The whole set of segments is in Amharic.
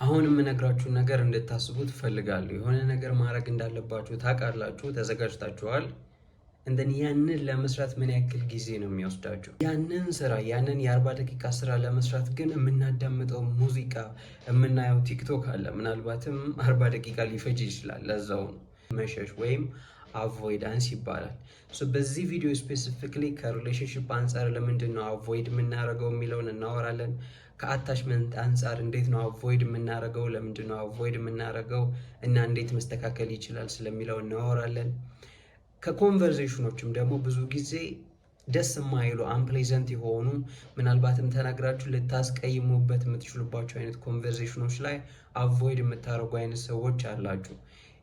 አሁን የምነግራችሁ ነገር እንድታስቡት እፈልጋለሁ። የሆነ ነገር ማድረግ እንዳለባችሁ ታውቃላችሁ፣ ተዘጋጅታችኋል። እንደን ያንን ለመስራት ምን ያክል ጊዜ ነው የሚወስዳችሁ? ያንን ስራ ያንን የ40 ደቂቃ ስራ ለመስራት ግን የምናዳምጠው ሙዚቃ፣ የምናየው ቲክቶክ አለ። ምናልባትም 40 ደቂቃ ሊፈጅ ይችላል። ለዛው ነው መሸሽ ወይም አቮይዳንስ ይባላል። በዚህ ቪዲዮ ስፔሲፊክሊ ከሪሌሽንሽፕ አንጻር ለምንድን ነው አቮይድ የምናደርገው የሚለውን እናወራለን። ከአታችመንት አንጻር እንዴት ነው አቮይድ የምናደርገው፣ ለምንድን ነው አቮይድ የምናደርገው እና እንዴት መስተካከል ይችላል ስለሚለው እናወራለን። ከኮንቨርሴሽኖችም ደግሞ ብዙ ጊዜ ደስ የማይሉ አንፕሌዘንት የሆኑ ምናልባትም ተናግራችሁ ልታስቀይሙበት የምትችሉባቸው አይነት ኮንቨርሴሽኖች ላይ አቮይድ የምታደርጉ አይነት ሰዎች አላችሁ።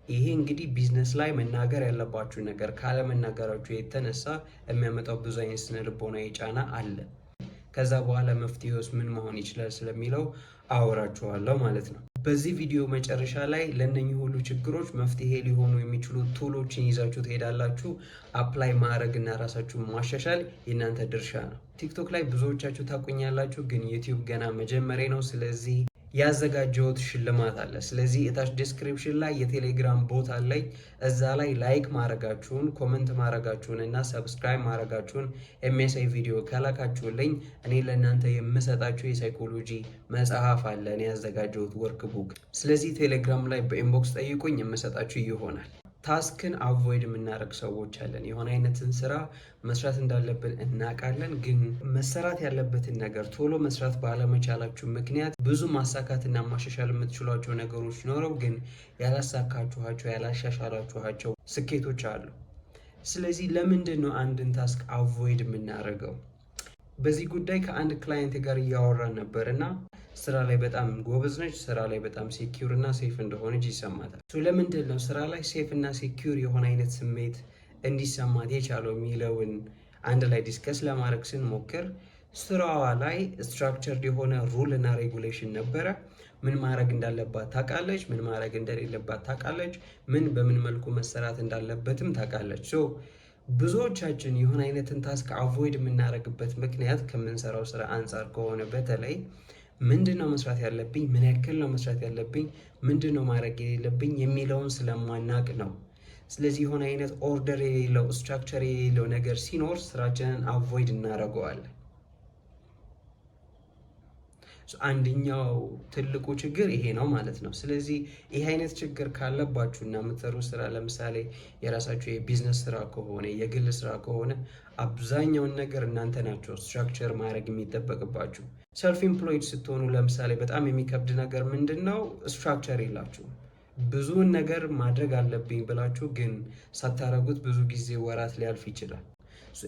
ይሄ እንግዲህ ቢዝነስ ላይ መናገር ያለባችሁ ነገር ካለመናገራችሁ የተነሳ የሚያመጣው ብዙ አይነት ስነ ልቦናዊ ጫና አለ። ከዛ በኋላ መፍትሄውስ ምን መሆን ይችላል ስለሚለው አወራችኋለሁ ማለት ነው። በዚህ ቪዲዮ መጨረሻ ላይ ለእነኚህ ሁሉ ችግሮች መፍትሄ ሊሆኑ የሚችሉ ቱሎችን ይዛችሁ ትሄዳላችሁ። አፕላይ ማድረግ እና ራሳችሁን ማሻሻል የእናንተ ድርሻ ነው። ቲክቶክ ላይ ብዙዎቻችሁ ታቁኛላችሁ፣ ግን ዩቲዩብ ገና መጀመሪያ ነው። ስለዚህ ያዘጋጀሁት ሽልማት አለ። ስለዚህ እታች ዲስክሪፕሽን ላይ የቴሌግራም ቦት አለኝ። እዛ ላይ ላይክ ማድረጋችሁን፣ ኮመንት ማድረጋችሁን እና ሰብስክራይብ ማድረጋችሁን የሚያሳይ ቪዲዮ ከላካችሁልኝ እኔ ለእናንተ የምሰጣችሁ የሳይኮሎጂ መጽሐፍ አለ፣ እኔ ያዘጋጀሁት ወርክ ቡክ። ስለዚህ ቴሌግራም ላይ በኢንቦክስ ጠይቁኝ፣ የምሰጣችሁ ይሆናል። ታስክን አቮይድ የምናደርግ ሰዎች አለን። የሆነ አይነትን ስራ መስራት እንዳለብን እናውቃለን፣ ግን መሰራት ያለበትን ነገር ቶሎ መስራት ባለመቻላችሁ ምክንያት ብዙ ማሳካትና ማሻሻል የምትችሏቸው ነገሮች ኖረው ግን ያላሳካችኋቸው ያላሻሻላችኋቸው ስኬቶች አሉ። ስለዚህ ለምንድን ነው አንድን ታስክ አቮይድ የምናደርገው? በዚህ ጉዳይ ከአንድ ክላይንት ጋር እያወራን ነበር እና ስራ ላይ በጣም ጎበዝ ነች፣ ስራ ላይ በጣም ሴኪዩር እና ሴፍ እንደሆነች ይሰማታል። ለምንድን ነው ስራ ላይ ሴፍ እና ሴኪዩር የሆነ አይነት ስሜት እንዲሰማት የቻለው የሚለውን አንድ ላይ ዲስከስ ለማድረግ ስንሞክር ስራዋ ላይ ስትራክቸርድ የሆነ ሩል እና ሬጉሌሽን ነበረ። ምን ማድረግ እንዳለባት ታውቃለች፣ ምን ማድረግ እንደሌለባት ታውቃለች፣ ምን በምን መልኩ መሰራት እንዳለበትም ታውቃለች። ብዙዎቻችን የሆነ አይነትን ታስክ አቮይድ የምናደርግበት ምክንያት ከምንሰራው ስራ አንጻር ከሆነ በተለይ ምንድን ነው መስራት ያለብኝ፣ ምን ያክል ነው መስራት ያለብኝ፣ ምንድን ነው ማድረግ የሌለብኝ የሚለውን ስለማናቅ ነው። ስለዚህ የሆነ አይነት ኦርደር የሌለው ስትራክቸር የሌለው ነገር ሲኖር ስራችንን አቮይድ እናደርገዋለን። አንደኛው ትልቁ ችግር ይሄ ነው ማለት ነው። ስለዚህ ይህ አይነት ችግር ካለባችሁ እና የምትሰሩ ስራ ለምሳሌ የራሳችሁ የቢዝነስ ስራ ከሆነ የግል ስራ ከሆነ አብዛኛውን ነገር እናንተ ናቸው ስትራክቸር ማድረግ የሚጠበቅባችሁ። ሰልፍ ኢምፕሎይድ ስትሆኑ ለምሳሌ በጣም የሚከብድ ነገር ምንድን ነው? ስትራክቸር የላችሁ። ብዙውን ነገር ማድረግ አለብኝ ብላችሁ ግን ሳታረጉት ብዙ ጊዜ ወራት ሊያልፍ ይችላል።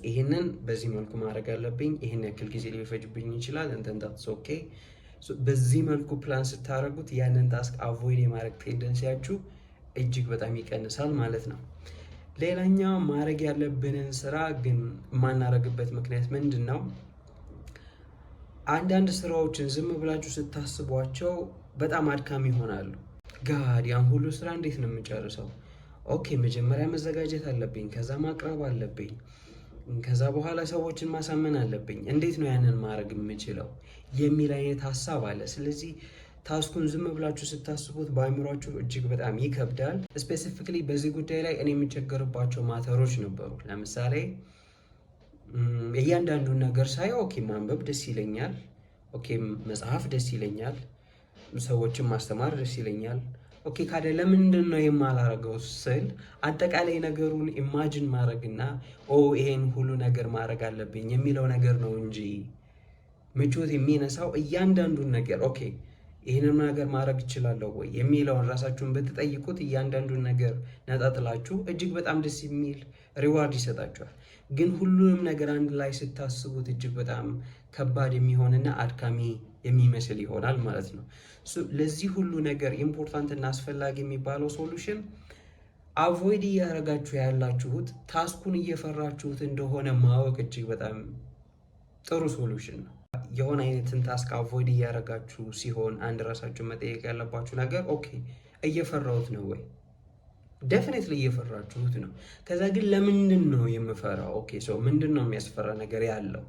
ይህንን በዚህ መልኩ ማድረግ አለብኝ፣ ይህን ያክል ጊዜ ሊፈጅብኝ ይችላል እንተንታትስ ኦኬ። በዚህ መልኩ ፕላን ስታደርጉት ያንን ታስክ አቮይድ የማድረግ ቴንደንሲያችሁ እጅግ በጣም ይቀንሳል ማለት ነው። ሌላኛው ማድረግ ያለብንን ስራ ግን የማናደርግበት ምክንያት ምንድን ነው? አንዳንድ ስራዎችን ዝም ብላችሁ ስታስቧቸው በጣም አድካሚ ይሆናሉ። ጋድ ያን ሁሉ ስራ እንዴት ነው የምጨርሰው? ኦኬ መጀመሪያ መዘጋጀት አለብኝ፣ ከዛ ማቅረብ አለብኝ፣ ከዛ በኋላ ሰዎችን ማሳመን አለብኝ። እንዴት ነው ያንን ማድረግ የምችለው የሚል አይነት ሀሳብ አለ። ስለዚህ ታስኩን ዝም ብላችሁ ስታስቡት በአእምሯችሁ እጅግ በጣም ይከብዳል። ስፔሲፊክሊ በዚህ ጉዳይ ላይ እኔ የሚቸገርባቸው ማተሮች ነበሩ። ለምሳሌ እያንዳንዱን ነገር ሳየው ኦኬ ማንበብ ደስ ይለኛል፣ ኦኬ መጽሐፍ ደስ ይለኛል፣ ሰዎችን ማስተማር ደስ ይለኛል። ኦኬ ካደ ለምንድን ነው የማላረገው ስል አጠቃላይ ነገሩን ኢማጂን ማድረግና ይሄን ሁሉ ነገር ማድረግ አለብኝ የሚለው ነገር ነው እንጂ ምቾት የሚነሳው እያንዳንዱን ነገር ኦኬ ይህንን ነገር ማድረግ እችላለሁ ወይ የሚለውን ራሳችሁን ብትጠይቁት እያንዳንዱን ነገር ነጣጥላችሁ እጅግ በጣም ደስ የሚል ሪዋርድ ይሰጣችኋል። ግን ሁሉንም ነገር አንድ ላይ ስታስቡት እጅግ በጣም ከባድ የሚሆንና አድካሚ የሚመስል ይሆናል ማለት ነው። ለዚህ ሁሉ ነገር ኢምፖርታንት እና አስፈላጊ የሚባለው ሶሉሽን አቮይድ እያደረጋችሁ ያላችሁት ታስኩን እየፈራችሁት እንደሆነ ማወቅ እጅግ በጣም ጥሩ ሶሉሽን ነው። የሆነ አይነትን ታስክ አቮይድ እያደረጋችሁ ሲሆን አንድ ራሳችሁ መጠየቅ ያለባችሁ ነገር ኦኬ እየፈራሁት ነው ወይ? ዴፊኒትሊ እየፈራችሁት ነው። ከዛ ግን ለምንድን ነው የምፈራው? ኦኬ ምንድን ነው የሚያስፈራ ነገር ያለው?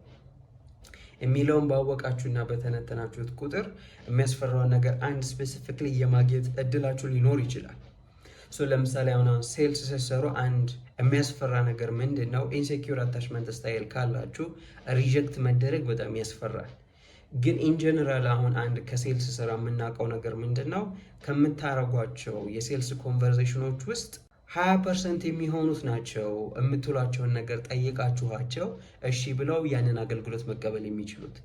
የሚለውን ባወቃችሁና በተነተናችሁት ቁጥር የሚያስፈራውን ነገር አንድ ስፔሲፊክሊ የማግኘት እድላችሁ ሊኖር ይችላል። ለምሳሌ አሁን ሴልስ ስትሰሩ አንድ የሚያስፈራ ነገር ምንድን ነው? ኢንሴኪዩር አታችመንት ስታይል ካላችሁ ሪጀክት መደረግ በጣም ያስፈራል። ግን ኢንጀነራል አሁን አንድ ከሴልስ ስራ የምናውቀው ነገር ምንድን ነው? ከምታረጓቸው የሴልስ ኮንቨርሴሽኖች ውስጥ 20% የሚሆኑት ናቸው የምትሏቸውን ነገር ጠይቃችኋቸው እሺ ብለው ያንን አገልግሎት መቀበል የሚችሉት።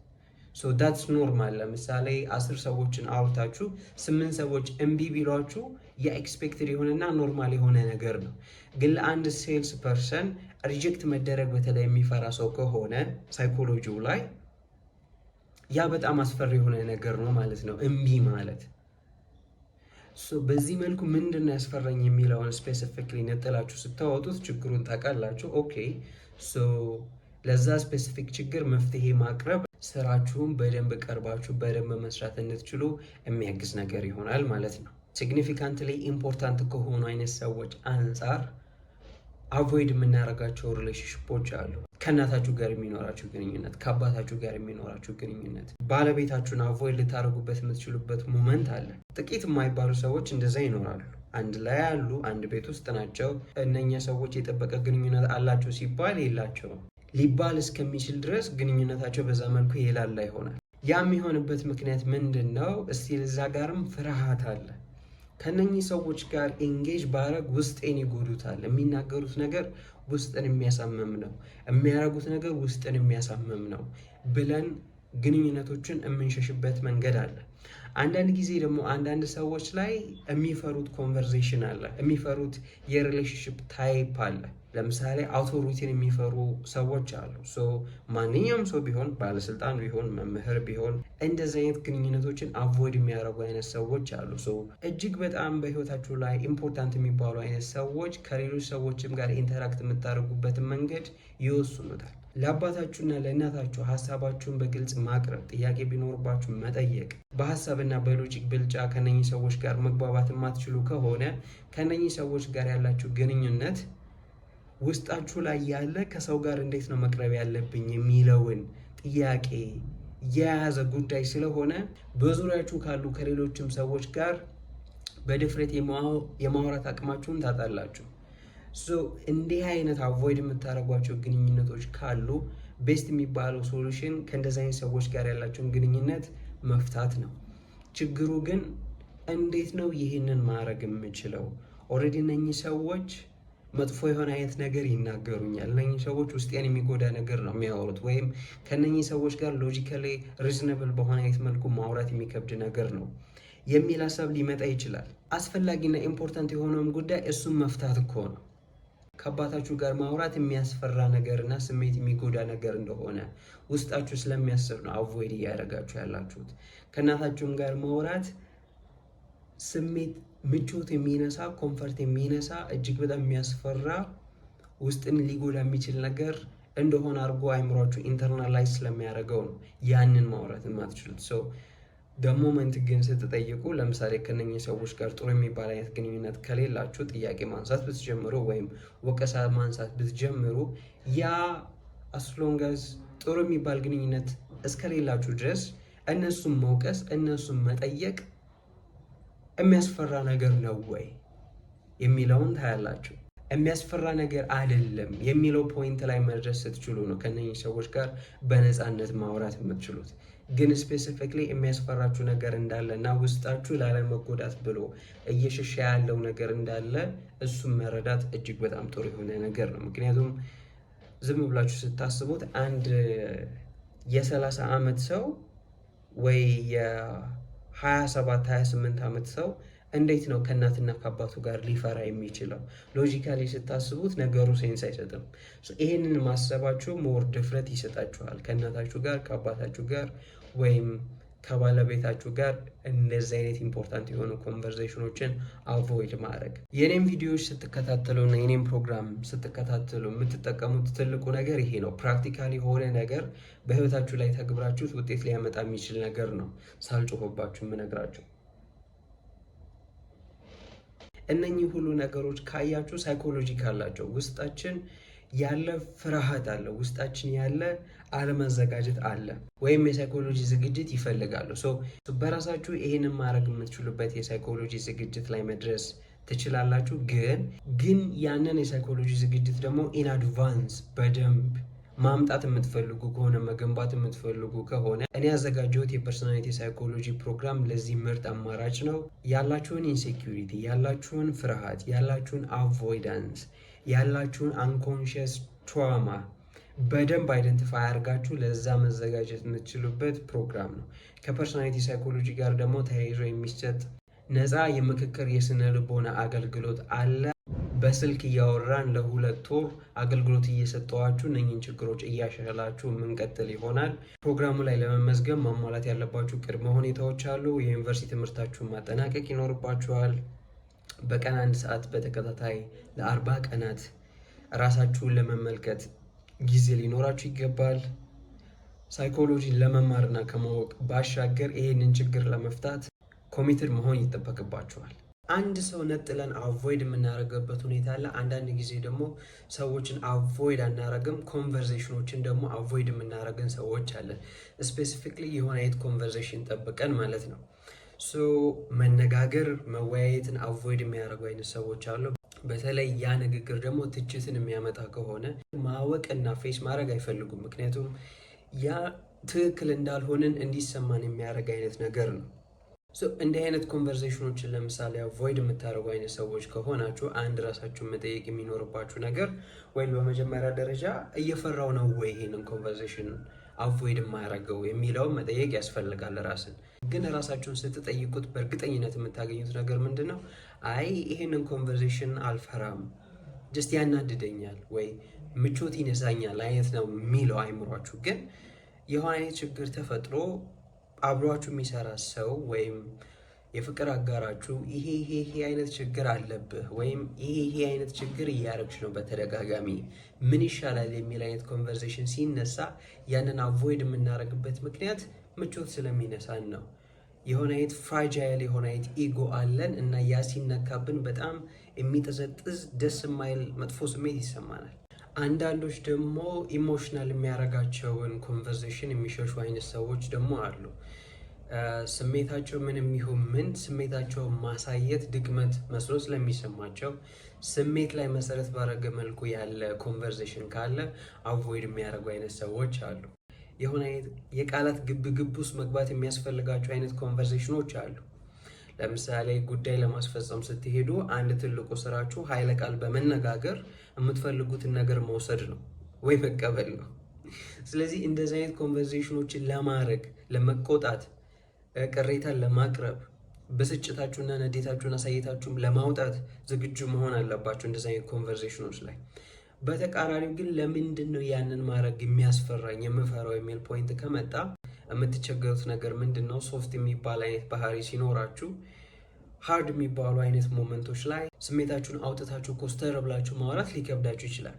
ዳትስ ኖርማል። ለምሳሌ 10 ሰዎችን አውርታችሁ 8 ሰዎች እምቢ ቢሏችሁ የኤክስፔክትድ የሆነና ኖርማል የሆነ ነገር ነው። ግን ለአንድ ሴልስ ፐርሰን ሪጀክት መደረግ በተለይ የሚፈራ ሰው ከሆነ ሳይኮሎጂው ላይ ያ በጣም አስፈሪ የሆነ ነገር ነው ማለት ነው፣ እምቢ ማለት። በዚህ መልኩ ምንድን ነው ያስፈራኝ የሚለውን ስፔሲፊክሊ ነጥላችሁ ስታወጡት ችግሩን ታውቃላችሁ። ኦኬ ለዛ ስፔሲፊክ ችግር መፍትሄ ማቅረብ ስራችሁን በደንብ ቀርባችሁ በደንብ መስራት እንድትችሉ የሚያግዝ ነገር ይሆናል ማለት ነው። ሲግኒፊካንትሊ ኢምፖርታንት ከሆኑ አይነት ሰዎች አንጻር አቮይድ የምናደርጋቸው ሪሌሽንሽፖች አሉ። ከእናታችሁ ጋር የሚኖራችሁ ግንኙነት፣ ከአባታችሁ ጋር የሚኖራችሁ ግንኙነት፣ ባለቤታችሁን አቮይድ ልታደርጉበት የምትችሉበት ሞመንት አለ። ጥቂት የማይባሉ ሰዎች እንደዛ ይኖራሉ። አንድ ላይ ያሉ፣ አንድ ቤት ውስጥ ናቸው። እነኛ ሰዎች የጠበቀ ግንኙነት አላቸው ሲባል የላቸውም ሊባል እስከሚችል ድረስ ግንኙነታቸው በዛ መልኩ የላላ ይሆናል። ያ የሚሆንበት ምክንያት ምንድን ነው? እስቲል እዛ ጋርም ፍርሃት አለ። ከነኚህ ሰዎች ጋር ኤንጌጅ ባረግ ውስጤን ይጎዱታል፣ የሚናገሩት ነገር ውስጥን የሚያሳምም ነው፣ የሚያረጉት ነገር ውስጥን የሚያሳምም ነው ብለን ግንኙነቶችን የምንሸሽበት መንገድ አለ። አንዳንድ ጊዜ ደግሞ አንዳንድ ሰዎች ላይ የሚፈሩት ኮንቨርሴሽን አለ፣ የሚፈሩት የሪሌሽንሽፕ ታይፕ አለ። ለምሳሌ አውቶሪቲን የሚፈሩ ሰዎች አሉ። ማንኛውም ሰው ቢሆን ባለስልጣን ቢሆን መምህር ቢሆን እንደዚህ አይነት ግንኙነቶችን አቮይድ የሚያደርጉ አይነት ሰዎች አሉ። እጅግ በጣም በህይወታችሁ ላይ ኢምፖርታንት የሚባሉ አይነት ሰዎች ከሌሎች ሰዎችም ጋር ኢንተራክት የምታደርጉበትን መንገድ ይወስኑታል። ለአባታችሁና ለእናታችሁ ሀሳባችሁን በግልጽ ማቅረብ፣ ጥያቄ ቢኖርባችሁ መጠየቅ፣ በሀሳብና በሎጂክ ብልጫ ከነኚህ ሰዎች ጋር መግባባት የማትችሉ ከሆነ ከነኚህ ሰዎች ጋር ያላችሁ ግንኙነት ውስጣችሁ ላይ ያለ ከሰው ጋር እንዴት ነው መቅረብ ያለብኝ የሚለውን ጥያቄ የያዘ ጉዳይ ስለሆነ በዙሪያችሁ ካሉ ከሌሎችም ሰዎች ጋር በድፍረት የማውራት አቅማችሁን ታጣላችሁ። እንዲህ አይነት አቮይድ የምታደርጓቸው ግንኙነቶች ካሉ ቤስት የሚባለው ሶሉሽን ከእንደዚህ አይነት ሰዎች ጋር ያላቸውን ግንኙነት መፍታት ነው። ችግሩ ግን እንዴት ነው ይህንን ማድረግ የምችለው? ኦልሬዲ እነኚህ ሰዎች መጥፎ የሆነ አይነት ነገር ይናገሩኛል፣ እነኚህ ሰዎች ውስጤን የሚጎዳ ነገር ነው የሚያወሩት፣ ወይም ከነኚህ ሰዎች ጋር ሎጂካሊ ሪዝነብል በሆነ አይነት መልኩ ማውራት የሚከብድ ነገር ነው የሚል ሀሳብ ሊመጣ ይችላል። አስፈላጊና ኢምፖርታንት የሆነውም ጉዳይ እሱም መፍታት እኮ ነው። ከአባታችሁ ጋር ማውራት የሚያስፈራ ነገርና ስሜት የሚጎዳ ነገር እንደሆነ ውስጣችሁ ስለሚያስብ ነው አቮይድ እያደረጋችሁ ያላችሁት። ከእናታችሁም ጋር ማውራት ስሜት ምቾት የሚነሳ ኮንፈርት የሚነሳ እጅግ በጣም የሚያስፈራ ውስጥን ሊጎዳ የሚችል ነገር እንደሆነ አድርጎ አይምሯችሁ ኢንተርናላይዝ ስለሚያደርገው ነው ያንን ማውራት የማትችሉት። ደሞመንት ግን ስትጠይቁ ለምሳሌ ከነኚህ ሰዎች ጋር ጥሩ የሚባል አይነት ግንኙነት ከሌላችሁ ጥያቄ ማንሳት ብትጀምሩ ወይም ወቀሳ ማንሳት ብትጀምሩ ያ አስሎንጋዝ ጥሩ የሚባል ግንኙነት እስከሌላችሁ ድረስ እነሱን መውቀስ እነሱን መጠየቅ የሚያስፈራ ነገር ነው ወይ የሚለውን ታያላችሁ። የሚያስፈራ ነገር አይደለም የሚለው ፖይንት ላይ መድረስ ስትችሉ ነው ከነኚህ ሰዎች ጋር በነፃነት ማውራት የምትችሉት። ግን ስፔሲፊክሊ የሚያስፈራችሁ ነገር እንዳለ እና ውስጣችሁ ላለመጎዳት ብሎ እየሸሻ ያለው ነገር እንዳለ እሱም መረዳት እጅግ በጣም ጥሩ የሆነ ነገር ነው። ምክንያቱም ዝም ብላችሁ ስታስቡት አንድ የ30 ዓመት ሰው ወይ የ27 28 ዓመት ሰው እንዴት ነው ከእናትና ከአባቱ ጋር ሊፈራ የሚችለው? ሎጂካሊ ስታስቡት ነገሩ ሴንስ አይሰጥም። ይሄንን ማሰባችሁ ሞር ድፍረት ይሰጣችኋል። ከእናታችሁ ጋር ከአባታችሁ ጋር ወይም ከባለቤታችሁ ጋር እንደዚህ አይነት ኢምፖርታንት የሆኑ ኮንቨርሴሽኖችን አቮይድ ማድረግ። የኔም ቪዲዮዎች ስትከታተሉ እና የኔም ፕሮግራም ስትከታተሉ የምትጠቀሙት ትልቁ ነገር ይሄ ነው። ፕራክቲካሊ የሆነ ነገር በህይወታችሁ ላይ ተግብራችሁት ውጤት ሊያመጣ የሚችል ነገር ነው ሳልጮህባችሁ የምነግራችሁ። እነኚህ ሁሉ ነገሮች ካያችሁ ሳይኮሎጂ ካላቸው ውስጣችን ያለ ፍርሃት አለ፣ ውስጣችን ያለ አለመዘጋጀት አለ፣ ወይም የሳይኮሎጂ ዝግጅት ይፈልጋሉ። በራሳችሁ ይሄንን ማድረግ የምትችሉበት የሳይኮሎጂ ዝግጅት ላይ መድረስ ትችላላችሁ። ግን ያንን የሳይኮሎጂ ዝግጅት ደግሞ ኢን አድቫንስ በደንብ ማምጣት የምትፈልጉ ከሆነ መገንባት የምትፈልጉ ከሆነ እኔ ያዘጋጀሁት የፐርሶናሊቲ ሳይኮሎጂ ፕሮግራም ለዚህ ምርጥ አማራጭ ነው። ያላችሁን ኢንሴኪሪቲ፣ ያላችሁን ፍርሃት፣ ያላችሁን አቮይዳንስ፣ ያላችሁን አንኮንሽስ ትራውማ በደንብ አይደንቲፋይ አድርጋችሁ ለዛ መዘጋጀት የምትችሉበት ፕሮግራም ነው። ከፐርሶናሊቲ ሳይኮሎጂ ጋር ደግሞ ተያይዞ የሚሰጥ ነፃ የምክክር የስነ ልቦና አገልግሎት አለ። በስልክ እያወራን ለ2 ወር አገልግሎት እየሰጠዋችሁ እነኝን ችግሮች እያሻሻላችሁ የምንቀጥል ይሆናል። ፕሮግራሙ ላይ ለመመዝገብ ማሟላት ያለባችሁ ቅድመ ሁኔታዎች አሉ። የዩኒቨርሲቲ ትምህርታችሁን ማጠናቀቅ ይኖርባችኋል። በቀን 1 ሰዓት በተከታታይ ለ40 ቀናት ራሳችሁን ለመመልከት ጊዜ ሊኖራችሁ ይገባል። ሳይኮሎጂን ለመማርና ከማወቅ ባሻገር ይህንን ችግር ለመፍታት ኮሚትድ መሆን ይጠበቅባችኋል። አንድ ሰው ነጥለን አቮይድ የምናደርግበት ሁኔታ አለ። አንዳንድ ጊዜ ደግሞ ሰዎችን አቮይድ አናረግም፣ ኮንቨርሴሽኖችን ደግሞ አቮይድ የምናደርግን ሰዎች አለን። ስፔሲፊክሊ የሆነ አይነት ኮንቨርሴሽን ጠብቀን ማለት ነው። መነጋገር መወያየትን አቮይድ የሚያደርጉ አይነት ሰዎች አሉ። በተለይ ያ ንግግር ደግሞ ትችትን የሚያመጣ ከሆነ ማወቅ እና ፌስ ማድረግ አይፈልጉም። ምክንያቱም ያ ትክክል እንዳልሆንን እንዲሰማን የሚያደርግ አይነት ነገር ነው። እንዲህ አይነት ኮንቨርሴሽኖችን ለምሳሌ አቮይድ የምታደርጉ አይነት ሰዎች ከሆናችሁ አንድ ራሳችሁን መጠየቅ የሚኖርባችሁ ነገር ወይም በመጀመሪያ ደረጃ እየፈራው ነው ወይ ይሄንን ኮንቨርሴሽን አቮይድ የማያደርገው የሚለውን መጠየቅ ያስፈልጋል ራስን። ግን ራሳችሁን ስትጠይቁት በእርግጠኝነት የምታገኙት ነገር ምንድን ነው? አይ ይሄንን ኮንቨርሴሽን አልፈራም፣ ጀስት ያናድደኛል ወይ ምቾት ይነሳኛል አይነት ነው የሚለው አይምሯችሁ። ግን የሆነ አይነት ችግር ተፈጥሮ አብሯችሁ የሚሰራ ሰው ወይም የፍቅር አጋራችሁ ይሄ አይነት ችግር አለብህ ወይም ይሄ አይነት ችግር እያደረግሽ ነው በተደጋጋሚ ምን ይሻላል የሚል አይነት ኮንቨርሴሽን ሲነሳ ያንን አቮይድ የምናደርግበት ምክንያት ምቾት ስለሚነሳን ነው። የሆነ አይነት ፍራጃይል የሆነ አይነት ኢጎ አለን እና ያ ሲነካብን በጣም የሚጠዘጥዝ ደስ የማይል መጥፎ ስሜት ይሰማናል። አንዳንዶች ደግሞ ኢሞሽናል የሚያደርጋቸውን ኮንቨርሴሽን የሚሸሹ አይነት ሰዎች ደግሞ አሉ። ስሜታቸው ምንም ይሁን ምን ስሜታቸው ማሳየት ድክመት መስሎ ስለሚሰማቸው ስሜት ላይ መሰረት ባደረገ መልኩ ያለ ኮንቨርሴሽን ካለ አቮይድ የሚያደርጉ አይነት ሰዎች አሉ። የሆነ የቃላት ግብ ውስጥ መግባት የሚያስፈልጋቸው አይነት ኮንቨርሴሽኖች አሉ። ለምሳሌ ጉዳይ ለማስፈጸም ስትሄዱ አንድ ትልቁ ስራችሁ ኃይለ ቃል በመነጋገር የምትፈልጉትን ነገር መውሰድ ነው ወይ መቀበል ነው። ስለዚህ እንደዚህ አይነት ኮንቨርሴሽኖችን ለማድረግ ለመቆጣት፣ ቅሬታን ለማቅረብ፣ ብስጭታችሁና ንዴታችሁን አሳይታችሁም ለማውጣት ዝግጁ መሆን አለባችሁ እንደዚህ አይነት ኮንቨርሴሽኖች ላይ። በተቃራኒው ግን ለምንድን ነው ያንን ማድረግ የሚያስፈራኝ የምፈራው የሚል ፖይንት ከመጣ የምትቸገሩት ነገር ምንድን ነው? ሶፍት የሚባል አይነት ባህሪ ሲኖራችሁ ሃርድ የሚባሉ አይነት ሞመንቶች ላይ ስሜታችሁን አውጥታችሁ ኮስተር ብላችሁ ማውራት ሊከብዳችሁ ይችላል።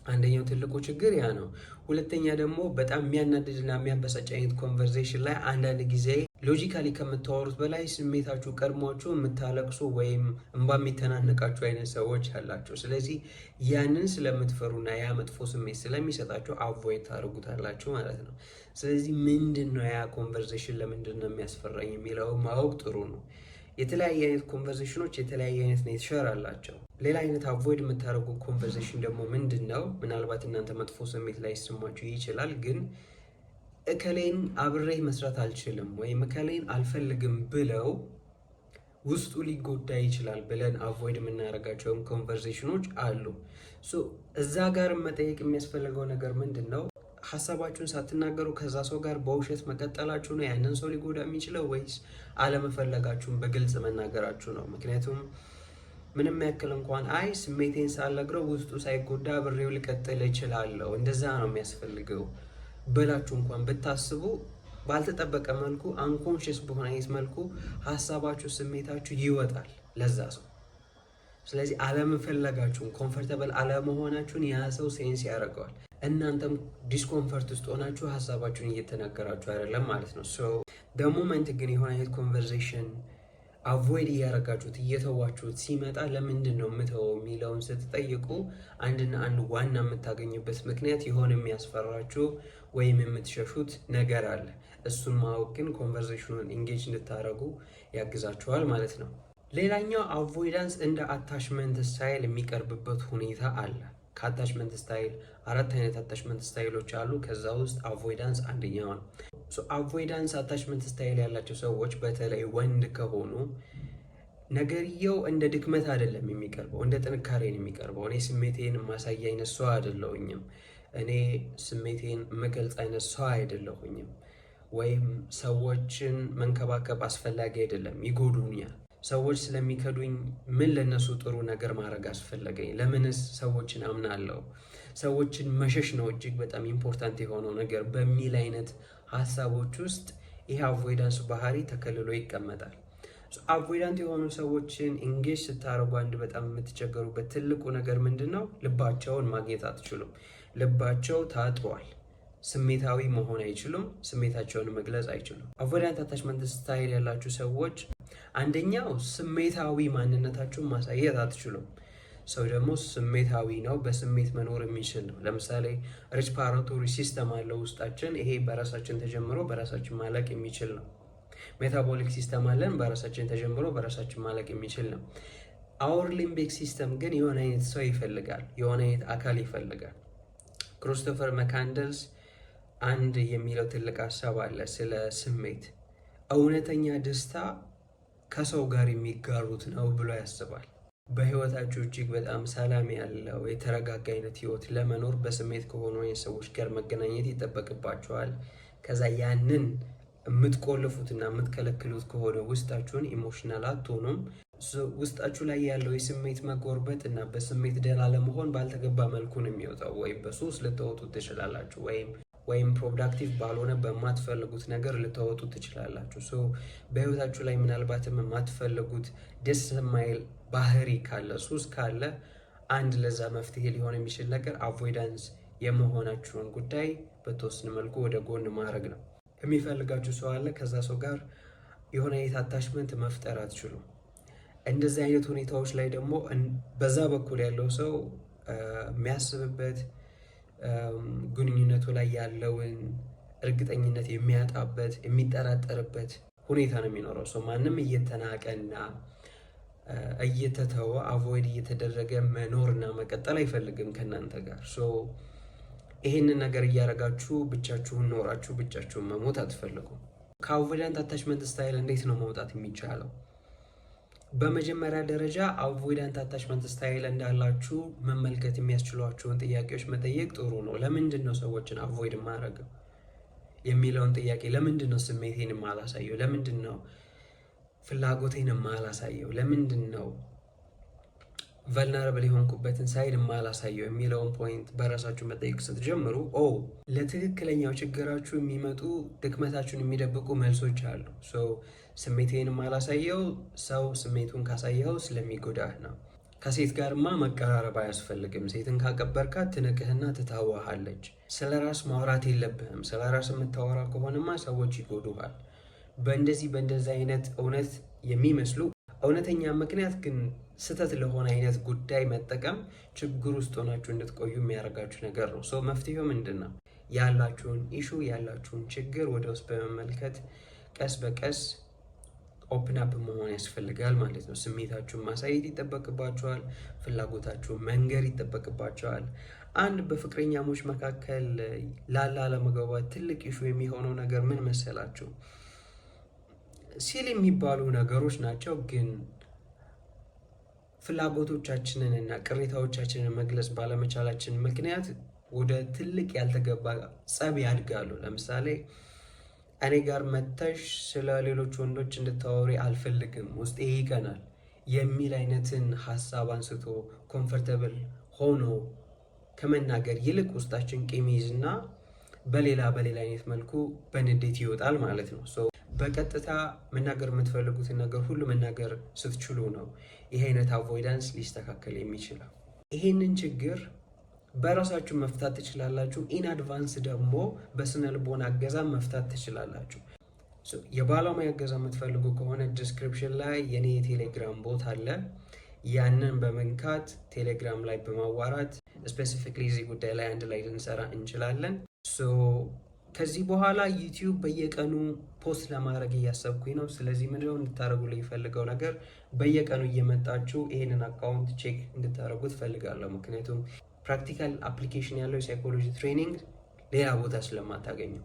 አንደኛው ትልቁ ችግር ያ ነው። ሁለተኛ ደግሞ በጣም የሚያናድድና የሚያበሳጭ አይነት ኮንቨርሴሽን ላይ አንዳንድ ጊዜ ሎጂካሊ ከምታወሩት በላይ ስሜታችሁ ቀድሟችሁ የምታለቅሱ ወይም እንባ የሚተናነቃችሁ አይነት ሰዎች አላቸው። ስለዚህ ያንን ስለምትፈሩና ያ መጥፎ ስሜት ስለሚሰጣችሁ አቮይድ ታደርጉታላችሁ ማለት ነው። ስለዚህ ምንድን ነው ያ ኮንቨርሴሽን ለምንድን ነው የሚያስፈራኝ የሚለው ማወቅ ጥሩ ነው። የተለያየ አይነት ኮንቨርሴሽኖች የተለያየ አይነት ኔቸር አላቸው። ሌላ አይነት አቮይድ የምታደርጉ ኮንቨርሴሽን ደግሞ ምንድን ነው? ምናልባት እናንተ መጥፎ ስሜት ላይ ይሰማችሁ ይችላል፣ ግን እከሌን አብሬህ መስራት አልችልም ወይም እከሌን አልፈልግም ብለው ውስጡ ሊጎዳ ይችላል ብለን አቮይድ የምናደርጋቸውን ኮንቨርሴሽኖች አሉ። እዛ ጋር መጠየቅ የሚያስፈልገው ነገር ምንድን ነው? ሀሳባችሁን ሳትናገሩ ከዛ ሰው ጋር በውሸት መቀጠላችሁ ነው ያንን ሰው ሊጎዳ የሚችለው ወይስ አለመፈለጋችሁን በግልጽ መናገራችሁ ነው? ምክንያቱም ምንም ያክል እንኳን አይ ስሜቴን ሳልነግረው ውስጡ ሳይጎዳ አብሬው ልቀጥል እችላለሁ እንደዛ ነው የሚያስፈልገው ብላችሁ እንኳን ብታስቡ ባልተጠበቀ መልኩ አንኮንሽስ በሆነ አይነት መልኩ ሀሳባችሁ ስሜታችሁ ይወጣል ለዛ ሰው። ስለዚህ አለመፈለጋችሁን ኮምፎርታብል አለመሆናችሁን ያ ሰው ሴንስ ያደርገዋል። እናንተም ዲስኮምፈርት ውስጥ ሆናችሁ ሀሳባችሁን እየተናገራችሁ አይደለም ማለት ነው። ደ ሞመንት ግን የሆነ አይነት ኮንቨርሴሽን አቮይድ እያረጋችሁት እየተዋችሁት ሲመጣ ለምንድን ነው የምተወው የሚለውን ስትጠይቁ አንድና አንድ ዋና የምታገኙበት ምክንያት የሆነ የሚያስፈራችሁ ወይም የምትሸሹት ነገር አለ። እሱን ማወቅ ግን ኮንቨርሴሽኑን ኢንጌጅ እንድታደርጉ ያግዛችኋል ማለት ነው። ሌላኛው አቮይዳንስ እንደ አታችመንት ስታይል የሚቀርብበት ሁኔታ አለ። ከአታችመንት ስታይል 4 አይነት አታችመንት ስታይሎች አሉ። ከዛ ውስጥ አቮይዳንስ አንደኛው ነው። አቮይዳንስ አታችመንት ስታይል ያላቸው ሰዎች በተለይ ወንድ ከሆኑ ነገርየው እንደ ድክመት አይደለም የሚቀርበው፣ እንደ ጥንካሬ ነው የሚቀርበው። እኔ ስሜቴን ማሳያ አይነት ሰው አይደለሁኝም፣ እኔ ስሜቴን መገልጽ አይነት ሰው አይደለሁኝም፣ ወይም ሰዎችን መንከባከብ አስፈላጊ አይደለም፣ ይጎዱኛል። ሰዎች ስለሚከዱኝ ምን ለነሱ ጥሩ ነገር ማድረግ አስፈለገኝ? ለምንስ ሰዎችን አምናለሁ? ሰዎችን መሸሽ ነው እጅግ በጣም ኢምፖርታንት የሆነው ነገር በሚል አይነት ሀሳቦች ውስጥ ይህ አቮይዳንስ ባህሪ ተከልሎ ይቀመጣል። አቮይዳንት የሆኑ ሰዎችን ኢንጌጅ ስታደርጉ አንድ በጣም የምትቸገሩበት ትልቁ ነገር ምንድን ነው? ልባቸውን ማግኘት አትችሉም። ልባቸው ታጥሯል። ስሜታዊ መሆን አይችሉም። ስሜታቸውን መግለጽ አይችሉም። አቮይዳንት አታችመንት ስታይል ያላችሁ ሰዎች አንደኛው ስሜታዊ ማንነታችሁን ማሳየት አትችሉም። ሰው ደግሞ ስሜታዊ ነው፣ በስሜት መኖር የሚችል ነው። ለምሳሌ ሬስፓራቶሪ ሲስተም አለው ውስጣችን። ይሄ በራሳችን ተጀምሮ በራሳችን ማለቅ የሚችል ነው። ሜታቦሊክ ሲስተም አለን፣ በራሳችን ተጀምሮ በራሳችን ማለቅ የሚችል ነው። አወር ሊምቢክ ሲስተም ግን የሆነ አይነት ሰው ይፈልጋል፣ የሆነ አይነት አካል ይፈልጋል። ክሪስቶፈር መካንደልስ አንድ የሚለው ትልቅ ሀሳብ አለ ስለ ስሜት። እውነተኛ ደስታ ከሰው ጋር የሚጋሩት ነው ብሎ ያስባል። በህይወታችሁ እጅግ በጣም ሰላም ያለው የተረጋጋ አይነት ህይወት ለመኖር በስሜት ከሆኑ ሰዎች ጋር መገናኘት ይጠበቅባቸዋል። ከዛ ያንን የምትቆልፉትና የምትከለክሉት ከሆነ ውስጣችሁን ኢሞሽናል አትሆኑም። ውስጣችሁ ላይ ያለው የስሜት መጎርበት እና በስሜት ደህና ለመሆን ባልተገባ መልኩ ነው የሚወጣው። ወይም በሱስ ልትወጡት ትችላላችሁ፣ ወይም ፕሮዳክቲቭ ባልሆነ በማትፈልጉት ነገር ልትወጡ ትችላላችሁ። በህይወታችሁ ላይ ምናልባትም የማትፈልጉት ደስ የማይል ባህሪ ካለ፣ ሱስ ካለ አንድ ለዛ መፍትሄ ሊሆን የሚችል ነገር አቮይዳንስ የመሆናችሁን ጉዳይ በተወሰነ መልኩ ወደ ጎን ማድረግ ነው። የሚፈልጋችሁ ሰው አለ፣ ከዛ ሰው ጋር የሆነ አይነት አታችመንት መፍጠር አትችሉም። እንደዚህ አይነት ሁኔታዎች ላይ ደግሞ በዛ በኩል ያለው ሰው የሚያስብበት ግንኙነቱ ላይ ያለውን እርግጠኝነት የሚያጣበት የሚጠራጠርበት ሁኔታ ነው የሚኖረው። ሰው ማንም እየተናቀና እየተተወ አቮይድ እየተደረገ መኖርና መቀጠል አይፈልግም ከእናንተ ጋር። ይሄንን ነገር እያደረጋችሁ ብቻችሁን ኖራችሁ ብቻችሁን መሞት አትፈልጉም። ከአቮይዳንት አታችመንት ስታይል እንዴት ነው መውጣት የሚቻለው? በመጀመሪያ ደረጃ አቮይዳንት አታችመንት ስታይል እንዳላችሁ መመልከት የሚያስችሏችሁን ጥያቄዎች መጠየቅ ጥሩ ነው። ለምንድን ነው ሰዎችን አቮይድ ማድረገው የሚለውን ጥያቄ፣ ለምንድን ነው ስሜቴን ማላሳየው፣ ለምንድን ነው ፍላጎቴን ማላሳየው፣ ለምንድን ነው ቨልነራብል የሆንኩበትን ሳይድ ማላሳየው የሚለውን ፖይንት በራሳችሁ መጠየቅ ስትጀምሩ ለትክክለኛው ችግራችሁ የሚመጡ ድክመታችሁን የሚደብቁ መልሶች አሉ። ስሜቴን ማላሳየው፣ ሰው ስሜቱን ካሳየው ስለሚጎዳህ ነው። ከሴት ጋርማ መቀራረብ አያስፈልግም። ሴትን ካቀበርካት ትንቅህና ትታዋሃለች። ስለ ራስ ማውራት የለብህም። ስለ ራስ የምታወራ ከሆነማ ሰዎች ይጎዱሃል። በእንደዚህ አይነት እውነት የሚመስሉ እውነተኛ ምክንያት ግን ስህተት ለሆነ አይነት ጉዳይ መጠቀም ችግር ውስጥ ሆናችሁ እንድትቆዩ የሚያደርጋችሁ ነገር ነው። መፍትሄው ምንድን ነው? ያላችሁን ኢሹ ያላችሁን ችግር ወደ ውስጥ በመመልከት ቀስ በቀስ ኦፕን አፕ መሆን ያስፈልጋል ማለት ነው። ስሜታችሁን ማሳየት ይጠበቅባቸዋል። ፍላጎታችሁን መንገር ይጠበቅባቸዋል። አንድ በፍቅረኛሞች መካከል ላለ አለመግባባት ትልቅ ኢሹ የሚሆነው ነገር ምን መሰላችሁ? ሲል የሚባሉ ነገሮች ናቸው፣ ግን ፍላጎቶቻችንን እና ቅሬታዎቻችንን መግለጽ ባለመቻላችን ምክንያት ወደ ትልቅ ያልተገባ ጸብ ያድጋሉ። ለምሳሌ እኔ ጋር መተሽ ስለ ሌሎች ወንዶች እንድታወሪ አልፈልግም፣ ውስጤ ይቀናል የሚል አይነትን ሀሳብ አንስቶ ኮምፈርተብል ሆኖ ከመናገር ይልቅ ውስጣችን ቂም ይዝና በሌላ አይነት መልኩ በንዴት ይወጣል ማለት ነው። በቀጥታ መናገር የምትፈልጉትን ነገር ሁሉ መናገር ስትችሉ ነው ይሄ አይነት አቮይዳንስ ሊስተካከል የሚችለው። ይሄንን ችግር በራሳችሁ መፍታት ትችላላችሁ። ኢን አድቫንስ ደግሞ በስነ ልቦና እገዛ መፍታት ትችላላችሁ። የባለሙያ እገዛ የምትፈልጉ ከሆነ ዲስክሪፕሽን ላይ የኔ የቴሌግራም ቦት አለ። ያንን በመንካት ቴሌግራም ላይ በማዋራት ስፔሲፊክሊ እዚህ ጉዳይ ላይ አንድ ላይ ልንሰራ እንችላለን። ከዚህ በኋላ ዩቲዩብ በየቀኑ ፖስት ለማድረግ እያሰብኩኝ ነው። ስለዚህ ምንድነው እንድታደርጉልኝ የፈልገው ነገር በየቀኑ እየመጣችሁ ይሄንን አካውንት ቼክ እንድታደርጉ ትፈልጋለሁ። ምክንያቱም ፕራክቲካል አፕሊኬሽን ያለው የሳይኮሎጂ ትሬኒንግ ሌላ ቦታ ስለማታገኘው